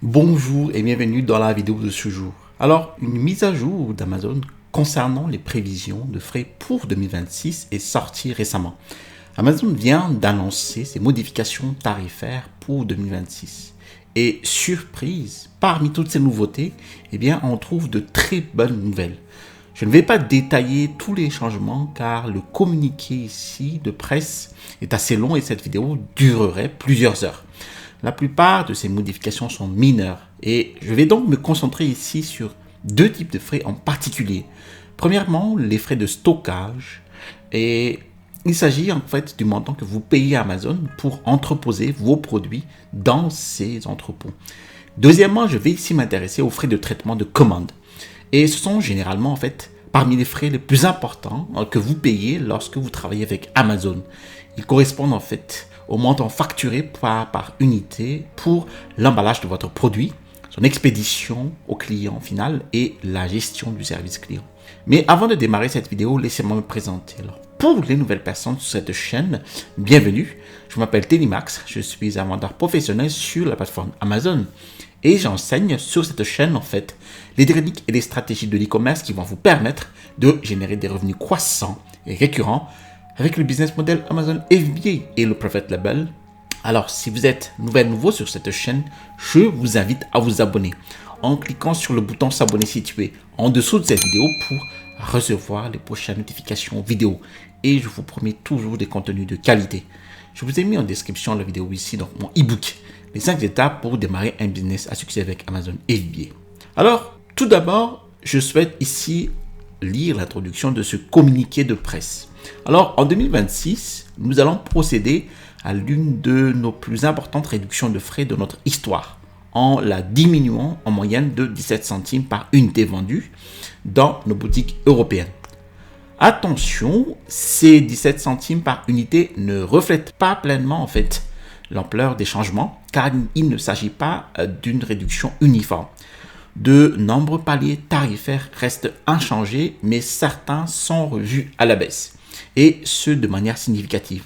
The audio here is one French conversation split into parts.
Bonjour et bienvenue dans la vidéo de ce jour. Alors, une mise à jour d'Amazon concernant les prévisions de frais pour 2026 est sortie récemment. Amazon vient d'annoncer ses modifications tarifaires pour 2026. Et surprise, parmi toutes ces nouveautés, on trouve de très bonnes nouvelles. Je ne vais pas détailler tous les changements car le communiqué ici de presse est assez long et cette vidéo durerait plusieurs heures. La plupart de ces modifications sont mineures et je vais donc me concentrer ici sur deux types de frais en particulier. Premièrement, les frais de stockage et il s'agit en fait du montant que vous payez à Amazon pour entreposer vos produits dans ces entrepôts. Deuxièmement, je vais ici m'intéresser aux frais de traitement de commande. Et ce sont généralement en fait parmi les frais les plus importants que vous payez lorsque vous travaillez avec Amazon. Ils correspondent en fait au montant facturé par unité pour l'emballage de votre produit, son expédition au client final et la gestion du service client. Mais avant de démarrer cette vidéo, laissez-moi me présenter. Alors, pour les nouvelles personnes sur cette chaîne, bienvenue. Je m'appelle Telimax, je suis un vendeur professionnel sur la plateforme Amazon. Et j'enseigne sur cette chaîne en fait les techniques et les stratégies de l'e-commerce qui vont vous permettre de générer des revenus croissants et récurrents avec le business model Amazon FBA et le Private Label. Alors si vous êtes nouveau sur cette chaîne, je vous invite à vous abonner en cliquant sur le bouton s'abonner situé en dessous de cette vidéo pour recevoir les prochaines notifications vidéo. Et je vous promets toujours des contenus de qualité. Je vous ai mis en description la vidéo ici, donc mon e-book. Les 5 étapes pour démarrer un business à succès avec Amazon FBA. Alors, tout d'abord, je souhaite ici lire l'introduction de ce communiqué de presse. Alors, en 2026, nous allons procéder à l'une de nos plus importantes réductions de frais de notre histoire, en la diminuant en moyenne de 17 centimes par unité vendue dans nos boutiques européennes. Attention, ces 17 centimes par unité ne reflètent pas pleinement en fait l'ampleur des changements, car il ne s'agit pas d'une réduction uniforme. De nombreux paliers tarifaires restent inchangés, mais certains sont revus à la baisse, et ce de manière significative.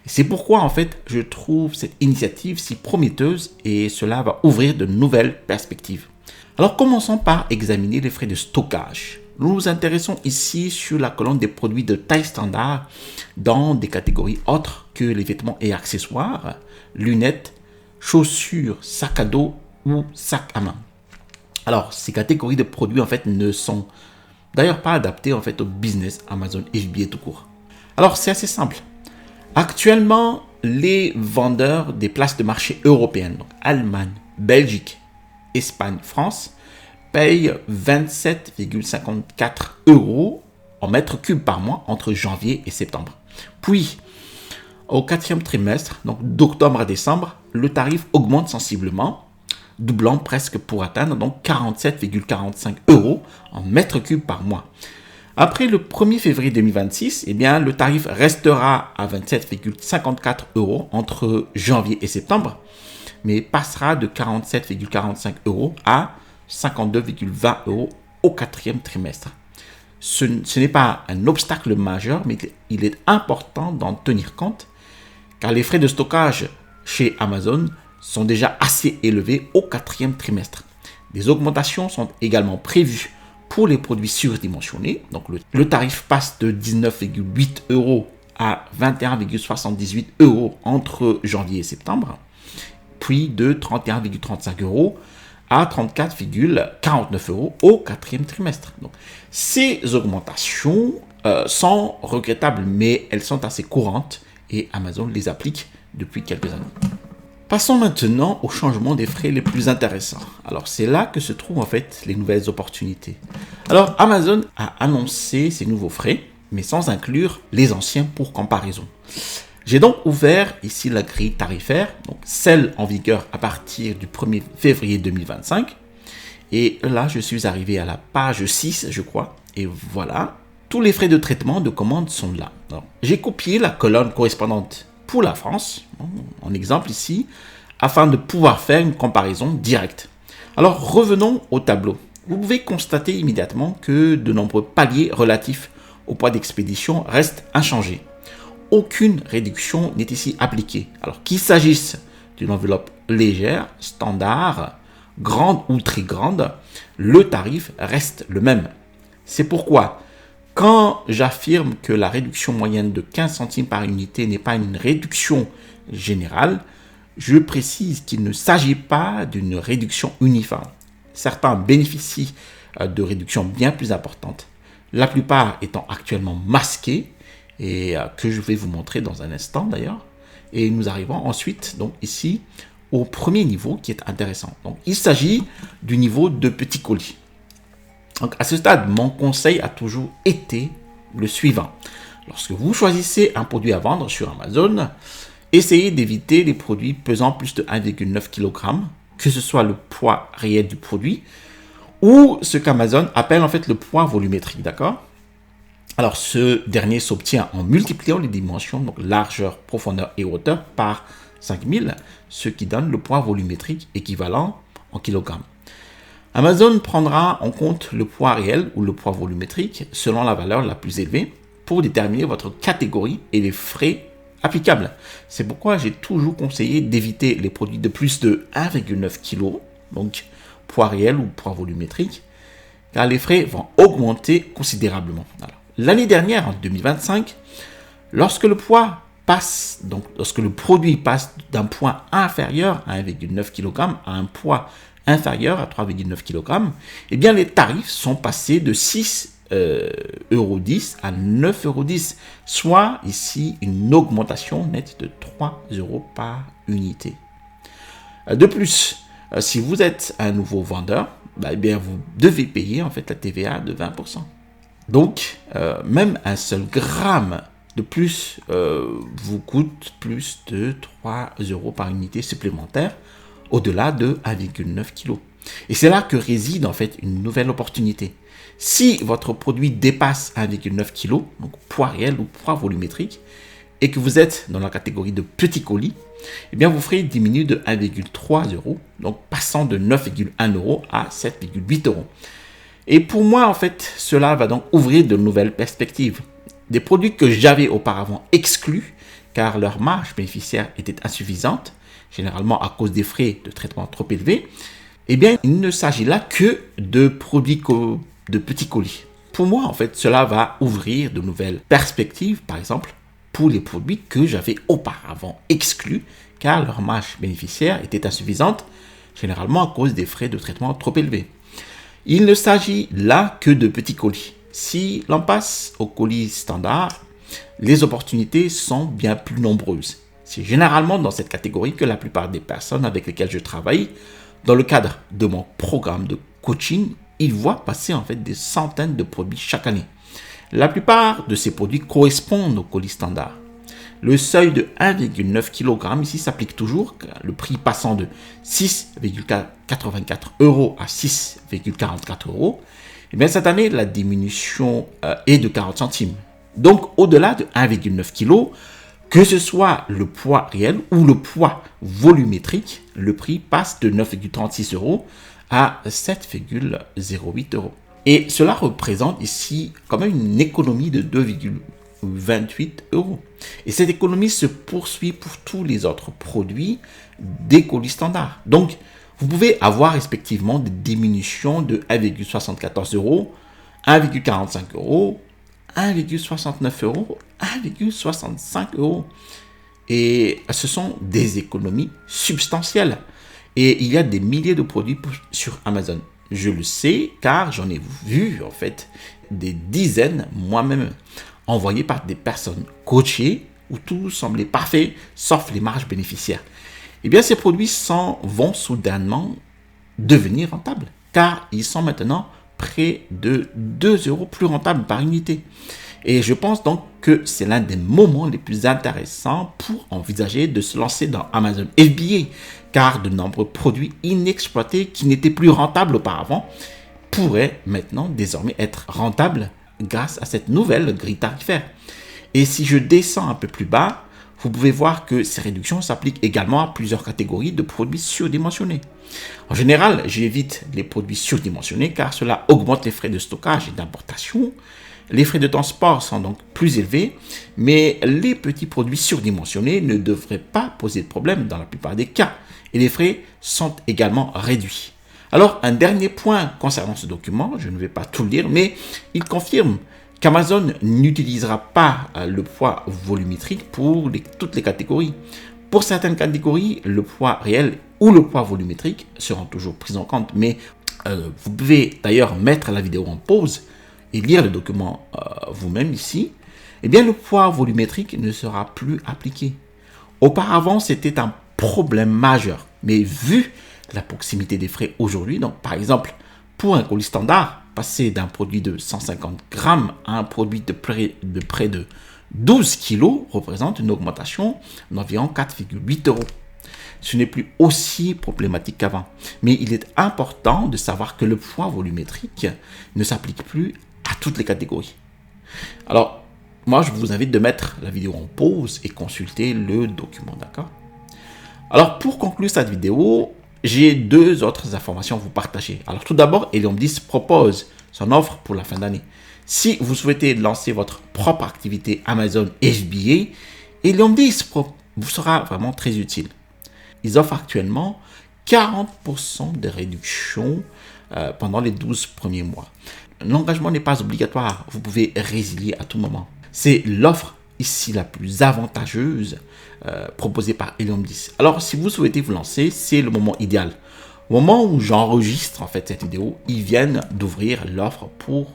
C'est pourquoi en fait je trouve cette initiative si prometteuse et cela va ouvrir de nouvelles perspectives. Alors commençons par examiner les frais de stockage. Nous nous intéressons ici sur la colonne des produits de taille standard dans des catégories autres que les vêtements et accessoires, lunettes, chaussures, sacs à dos ou sacs à main. Alors, ces catégories de produits en fait ne sont d'ailleurs pas adaptées en fait au business Amazon FBA tout court. Alors, c'est assez simple. Actuellement, les vendeurs des places de marché européennes, donc Allemagne, Belgique, Espagne, France, payent 27,54 € en mètre cube par mois entre janvier et septembre. Puis, au 4e trimestre, donc d'octobre à décembre, le tarif augmente sensiblement, doublant presque pour atteindre donc 47,45 € en mètre cube par mois. Après le 1er février 2026, le tarif restera à 27,54 € entre janvier et septembre, mais passera de 47,45 € à 52,20 € au 4e trimestre. Ce n'est pas un obstacle majeur, mais il est important d'en tenir compte, car les frais de stockage chez Amazon sont déjà assez élevés au 4e trimestre. Des augmentations sont également prévues pour les produits surdimensionnés. Donc le tarif passe de 19,8 € à 21,78 € entre janvier et septembre, puis de 31,35 € à 34,49 € au 4e trimestre. Donc, ces augmentations sont regrettables, mais elles sont assez courantes et Amazon les applique depuis quelques années. Passons maintenant au changement des frais les plus intéressants. Alors, c'est là que se trouvent en fait les nouvelles opportunités. Alors, Amazon a annoncé ces nouveaux frais, mais sans inclure les anciens pour comparaison. J'ai donc ouvert ici la grille tarifaire, donc celle en vigueur à partir du 1er février 2025. Et là, je suis arrivé à la page 6, je crois. Et voilà, tous les frais de traitement de commande sont là. J'ai copié la colonne correspondante pour la France, en exemple ici, afin de pouvoir faire une comparaison directe. Alors, revenons au tableau. Vous pouvez constater immédiatement que de nombreux paliers relatifs au poids d'expédition restent inchangés. Aucune réduction n'est ici appliquée. Alors qu'il s'agisse d'une enveloppe légère, standard, grande ou très grande, le tarif reste le même. C'est pourquoi, quand j'affirme que la réduction moyenne de 15 centimes par unité n'est pas une réduction générale, je précise qu'il ne s'agit pas d'une réduction uniforme. Certains bénéficient de réductions bien plus importantes, la plupart étant actuellement masquées, et que je vais vous montrer dans un instant d'ailleurs. Et nous arrivons ensuite, donc ici, au premier niveau qui est intéressant. Donc, il s'agit du niveau de petit colis. Donc, à ce stade, mon conseil a toujours été le suivant. Lorsque vous choisissez un produit à vendre sur Amazon, essayez d'éviter les produits pesant plus de 1,9 kg, que ce soit le poids réel du produit ou ce qu'Amazon appelle en fait le poids volumétrique, d'accord? Alors, ce dernier s'obtient en multipliant les dimensions, donc largeur, profondeur et hauteur, par 5000, ce qui donne le poids volumétrique équivalent en kilogrammes. Amazon prendra en compte le poids réel ou le poids volumétrique selon la valeur la plus élevée pour déterminer votre catégorie et les frais applicables. C'est pourquoi j'ai toujours conseillé d'éviter les produits de plus de 1,9 kg, donc poids réel ou poids volumétrique, car les frais vont augmenter considérablement. Alors, l'année dernière, en 2025, lorsque le produit passe d'un poids inférieur à 1,9 kg à un poids inférieur à 3,9 kg, eh bien les tarifs sont passés de 6,10 € à 9,10 €, soit ici une augmentation nette de 3 € par unité. De plus, si vous êtes un nouveau vendeur, eh bien vous devez payer en fait la TVA de 20%. Donc, même un seul gramme de plus vous coûte plus de 3 € par unité supplémentaire, au-delà de 1,9 kg. Et c'est là que réside en fait une nouvelle opportunité. Si votre produit dépasse 1,9 kg, donc poids réel ou poids volumétrique, et que vous êtes dans la catégorie de petits colis, eh bien vos frais diminuent de 1,3 €, donc passant de 9,1 € à 7,8 €. Et pour moi, en fait, cela va donc ouvrir de nouvelles perspectives. Des produits que j'avais auparavant exclus, car leur marge bénéficiaire était insuffisante, généralement à cause des frais de traitement trop élevés, eh bien, il ne s'agit là que de produits de petits colis. Pour moi, en fait, cela va ouvrir de nouvelles perspectives, par exemple, pour les produits que j'avais auparavant exclus, car leur marge bénéficiaire était insuffisante, généralement à cause des frais de traitement trop élevés. Il ne s'agit là que de petits colis. Si l'on passe au colis standard, les opportunités sont bien plus nombreuses. C'est généralement dans cette catégorie que la plupart des personnes avec lesquelles je travaille, dans le cadre de mon programme de coaching, ils voient passer en fait des centaines de produits chaque année. La plupart de ces produits correspondent au colis standard. Le seuil de 1,9 kg ici s'applique toujours, le prix passant de 6,84 € à 6,44 €. Et bien cette année, la diminution est de 40 centimes. Donc au-delà de 1,9 kg, que ce soit le poids réel ou le poids volumétrique, le prix passe de 9,36 € à 7,08 €. Et cela représente ici quand même une économie de 2,28 €. Et cette économie se poursuit pour tous les autres produits des colis standards. Donc, vous pouvez avoir respectivement des diminutions de 1,74 €, 1,45 €, 1,69 €, 1,65 €. Et ce sont des économies substantielles. Et il y a des milliers de produits sur Amazon. Je le sais car j'en ai vu en fait des dizaines moi-même envoyés par des personnes coachées où tout semblait parfait sauf les marges bénéficiaires. Eh bien ces produits vont soudainement devenir rentables car ils sont maintenant près de 2 € plus rentables par unité. Et je pense donc que c'est l'un des moments les plus intéressants pour envisager de se lancer dans Amazon FBA, car de nombreux produits inexploités qui n'étaient plus rentables auparavant pourraient maintenant désormais être rentables grâce à cette nouvelle grille tarifaire. Et si je descends un peu plus bas, vous pouvez voir que ces réductions s'appliquent également à plusieurs catégories de produits surdimensionnés. En général, j'évite les produits surdimensionnés car cela augmente les frais de stockage et d'importation. Les frais de transport sont donc plus élevés, mais les petits produits surdimensionnés ne devraient pas poser de problème dans la plupart des cas et les frais sont également réduits. Alors, un dernier point concernant ce document, je ne vais pas tout lire, mais il confirme qu'Amazon n'utilisera pas le poids volumétrique pour toutes les catégories. Pour certaines catégories, le poids réel ou le poids volumétrique seront toujours pris en compte, mais vous pouvez d'ailleurs mettre la vidéo en pause et lire le document vous-même ici. Eh bien, le poids volumétrique ne sera plus appliqué. Auparavant, c'était un problème majeur, mais vu la proximité des frais aujourd'hui, donc par exemple, pour un colis standard, passer d'un produit de 150 grammes à un produit de près de 12 kilos représente une augmentation d'environ 4,8 euros. Ce n'est plus aussi problématique qu'avant, mais il est important de savoir que le poids volumétrique ne s'applique plus à toutes les catégories. Alors, moi, je vous invite de mettre la vidéo en pause et consulter le document, d'accord? Alors, pour conclure cette vidéo, j'ai deux autres informations à vous partager. Alors, tout d'abord, Helium 10 propose son offre pour la fin d'année. Si vous souhaitez lancer votre propre activité Amazon FBA, Helium 10 vous sera vraiment très utile. Ils offrent actuellement 40% de réduction pendant les 12 premiers mois. L'engagement n'est pas obligatoire, vous pouvez résilier à tout moment. C'est l'offre ici la plus avantageuse proposée par Helium 10. Alors, si vous souhaitez vous lancer, c'est le moment idéal. Au moment où j'enregistre en fait cette vidéo, ils viennent d'ouvrir l'offre pour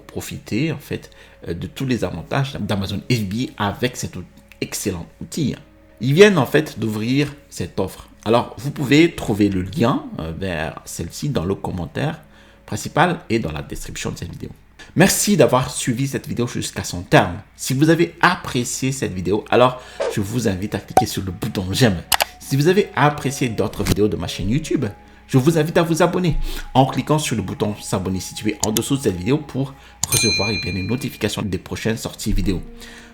profiter en fait de tous les avantages d'Amazon FBA avec cet excellent outil. Ils viennent en fait d'ouvrir cette offre. Alors, vous pouvez trouver le lien vers celle-ci dans le commentaire principal et dans la description de cette vidéo. Merci d'avoir suivi cette vidéo jusqu'à son terme. Si vous avez apprécié cette vidéo, alors je vous invite à cliquer sur le bouton j'aime. Si vous avez apprécié d'autres vidéos de ma chaîne YouTube, je vous invite à vous abonner en cliquant sur le bouton s'abonner situé en dessous de cette vidéo pour recevoir les notifications des prochaines sorties vidéo.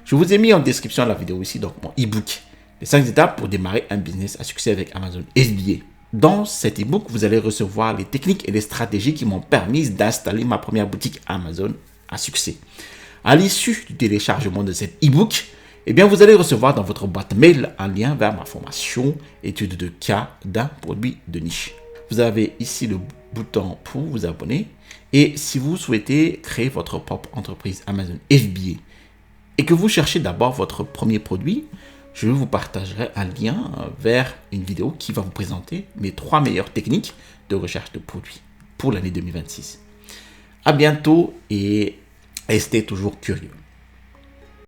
Je vous ai mis en description de la vidéo ici donc mon e-book, les 5 étapes pour démarrer un business à succès avec Amazon FBA. Dans cet e-book, vous allez recevoir les techniques et les stratégies qui m'ont permis d'installer ma première boutique Amazon à succès. À l'issue du téléchargement de cet e-book, eh bien, vous allez recevoir dans votre boîte mail un lien vers ma formation étude de cas d'un produit de niche. Vous avez ici le bouton pour vous abonner et si vous souhaitez créer votre propre entreprise Amazon FBA et que vous cherchez d'abord votre premier produit, je vous partagerai un lien vers une vidéo qui va vous présenter mes 3 meilleures techniques de recherche de produits pour l'année 2026. À bientôt et restez toujours curieux.